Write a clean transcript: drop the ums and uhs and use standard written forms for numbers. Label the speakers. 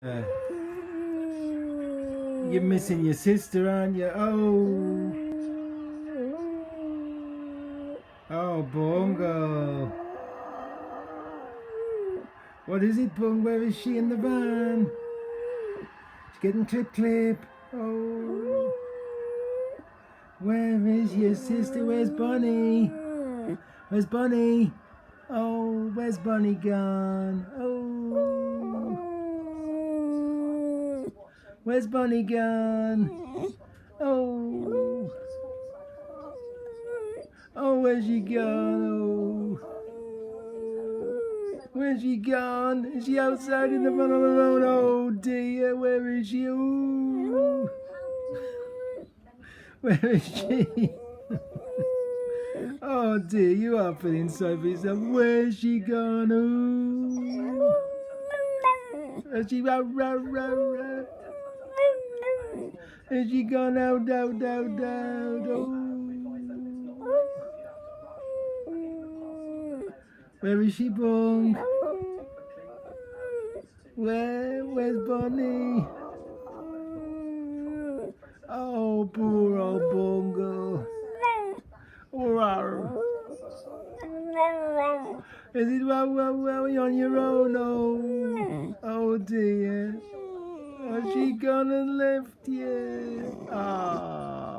Speaker 1: Uh, you're missing your sister, aren't you? Oh, Bungle. What is it, Bungle? Where is she in the van? She's getting clip. Oh. Where is your sister? Where's Bunny? Where's Bunny? Oh, where's Bunny gone? Oh. Where's Bunny gone? Oh. Oh, where's she gone? Oh. Where's she gone? Is she outside in the front of the road? Oh dear, where is she? Ooh. Where is she? Oh dear, you are feeling sorry for yourself. Where's she gone? Ooh. Is she out? Is she gone out? Oh. Where is she, Bung? Where's Bunny? Oh, poor old Bungle. Is it well on your own? Oh dear. Has she gone and left you? Oh.